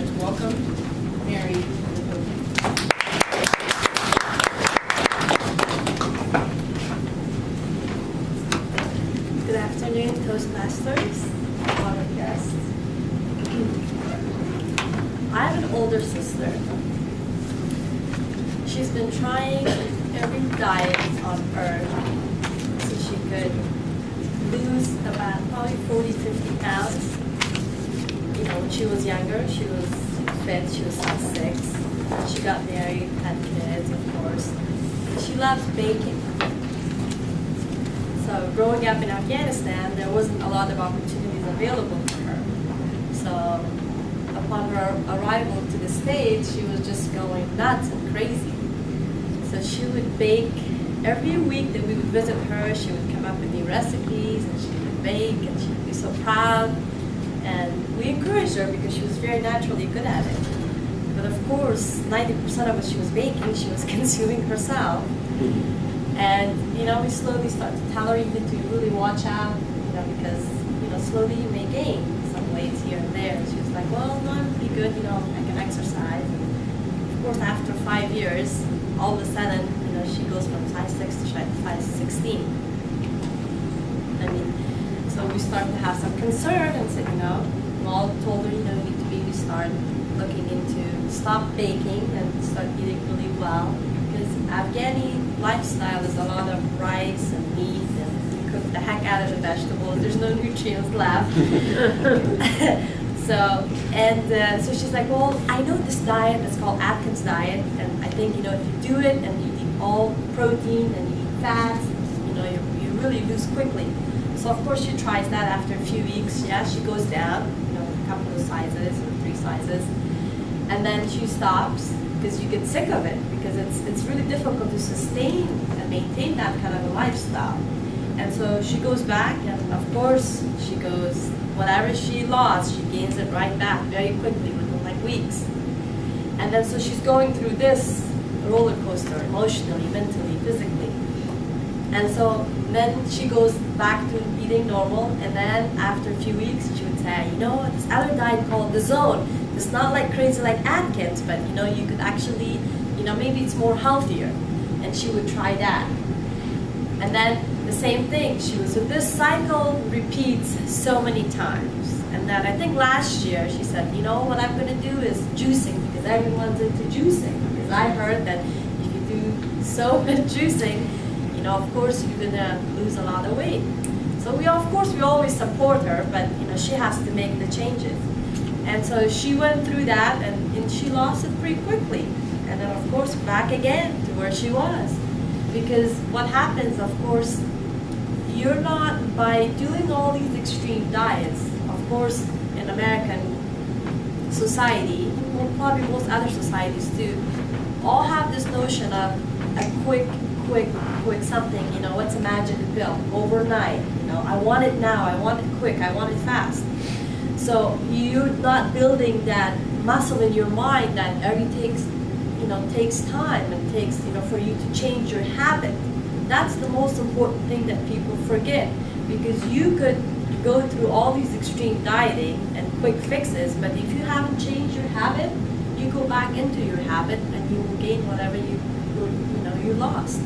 to welcome Mary to the podium. Good afternoon, Toastmasters, honored guests. I have an older sister. She's been trying every diet on earth so she could lose about probably 40, 50 pounds. You know, when she was younger, she was fit, she was 6'6". She got married, had kids, of course. She loved baking. So growing up in Afghanistan, there wasn't a lot of opportunities available for her. So upon her arrival to the States, she was just going nuts and crazy. So she would bake every week that we would visit her. She would come up with new recipes and she would bake and she would be so proud. And we encouraged her because she was very naturally good at it. But of course, 90% of what she was baking, she was consuming herself. And, you know, we slowly started to tell her, you need to really watch out, you know, because, you know, slowly you may gain some weight here and there. And she was like, well, no, I'm pretty good, you know, I can exercise. And of course, after 5 years, all of a sudden, you know, she goes from size 6 to size 16. I mean, so we started to have some concern and said, you know, we all told her, you know, you need to maybe start looking into stop baking and start eating really well. Because Afghani lifestyle is a lot of rice and meat and you cook the heck out of the vegetables. There's no nutrients left. So she's like, well, I know this diet is called Atkins diet, and I think, you know, if you do it and you eat all protein and you eat fats, you know, you really lose quickly. So of course she tries that after a few weeks. Yeah, she goes down, you know, a couple of sizes or 3 sizes, and then she stops because you get sick of it because it's really difficult to sustain and maintain that kind of a lifestyle. And so she goes back, and of course she goes, whatever she lost, she gains it right back very quickly within like weeks. And then so she's going through this roller coaster emotionally, mentally, physically. And so then she goes back to eating normal, and then after a few weeks she would say, you know, this other diet called the Zone. It's not like crazy like Atkins, but you know, you could actually, you know, maybe it's more healthier. And she would try that. And then the same thing, so this cycle repeats so many times. And then I think last year she said, you know, what I'm gonna do is juicing, because everyone's into juicing. Because I heard that if you do so much juicing, you know, of course you're gonna lose a lot of weight. So we always support her, but you know, she has to make the changes. And so she went through that, and she lost it pretty quickly. And then of course back again to where she was. Because what happens, of course, you're not, by doing all these extreme diets, of course, in American society, well, probably most other societies too, all have this notion of a quick something, you know, what's a magic pill, overnight, you know, I want it now, I want it quick, I want it fast. So you're not building that muscle in your mind that takes time and takes, you know, for you to change your habit. That's the most important thing that people forget, because you could go through all these extreme dieting and quick fixes, but if you haven't changed your habit, you go back into your habit and you will gain whatever you lost.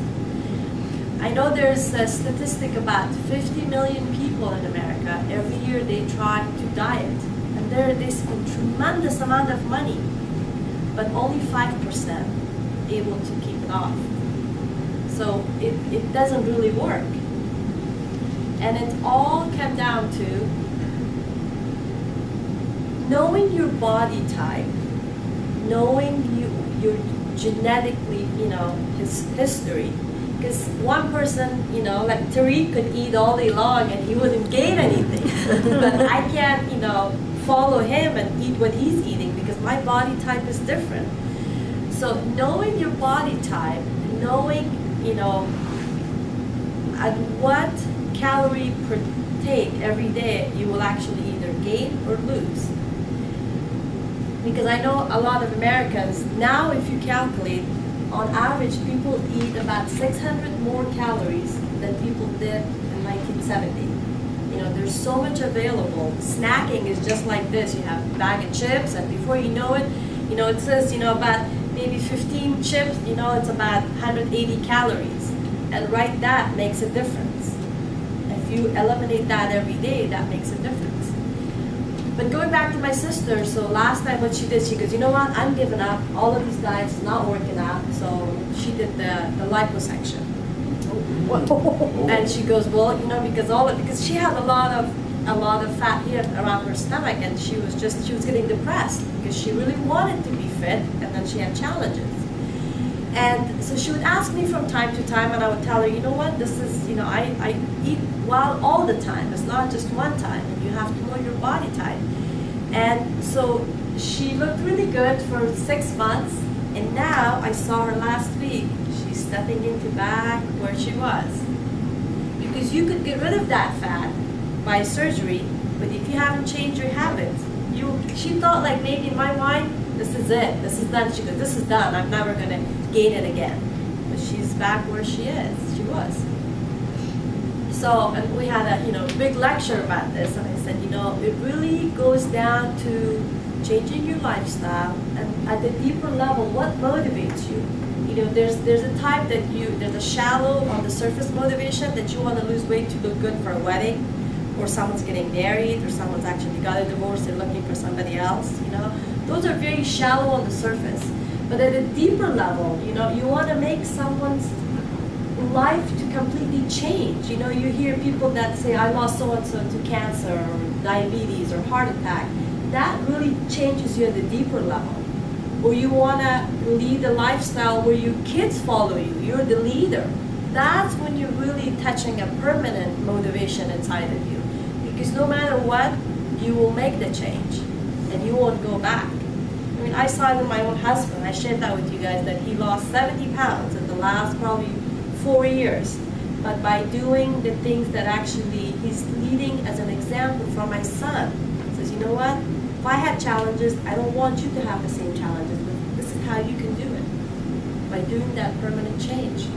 I know there's a statistic about 50 million people in America. Every year they try to diet, and they spend tremendous amount of money, but only 5% able to keep it off. So it doesn't really work. And it all comes down to knowing your body type, knowing your genetically, you know, his history. Because one person, you know, like Tariq could eat all day long and he wouldn't gain anything. But I can't, you know, follow him and eat what he's eating because my body type is different. So knowing your body type, knowing, you know, at what calorie per take every day you will actually either gain or lose. Because I know a lot of Americans, now if you calculate, on average, people eat about 600 more calories than people did in 1970. there's so much available. Snacking is just like this. You have a bag of chips, and before you know it, it says, about maybe 15 chips, it's about 180 calories. And right, that makes a difference. If you eliminate that every day, that makes a difference. But going back to my sister, so last time what she did, she goes, you know what, I'm giving up. All of these diets is not working out. So she did the liposuction. And she goes, well, because she had a lot of fat here around her stomach, and she was getting depressed because she really wanted to be fit, and then she had challenges. And so she would ask me from time to time, and I would tell her, you know what, this is, I eat well all the time. It's not just one time, and you have to know your body type. And so she looked really good for 6 months, and now I saw her last week. She's stepping into back where she was. Because you could get rid of that fat by surgery, but if you haven't changed your habits, she thought, like, maybe in my mind, this is it, this is done. She goes, this is done, I'm never going to gain it again. But she's back where she was. So, and we had a big lecture about this, and I said, it really goes down to changing your lifestyle, and at the deeper level, what motivates you? There's a type there's a shallow on the surface motivation that you want to lose weight to look good for a wedding, or someone's getting married, or someone's actually got a divorce and looking for somebody else, Those are very shallow on the surface. But at a deeper level, you want to make someone's life to completely change. You hear people that say, I lost so-and-so to cancer, or diabetes, or heart attack. That really changes you at the deeper level. Or you want to lead a lifestyle where your kids follow you, you're the leader. That's when you're really touching a permanent motivation inside of you. Because no matter what, you will make the change, and you won't go back. I saw it with my own husband. I shared that with you guys, that he lost 70 pounds in the last probably 4 years. But by doing the things that actually he's leading as an example for my son. He says, you know what? If I had challenges, I don't want you to have the same challenges, but this is how you can do it, by doing that permanent change.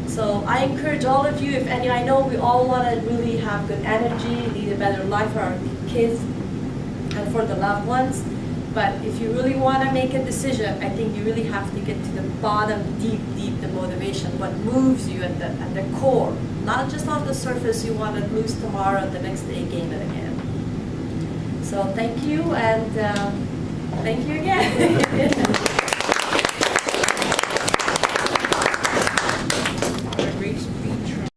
So I encourage all of you, I know we all want to really have good energy, lead a better life for our kids and for the loved ones. But if you really want to make a decision, I think you really have to get to the bottom, deep, the motivation, what moves you at the core. Not just on the surface, you want to lose tomorrow, the next day gain it again. So thank you, and thank you again.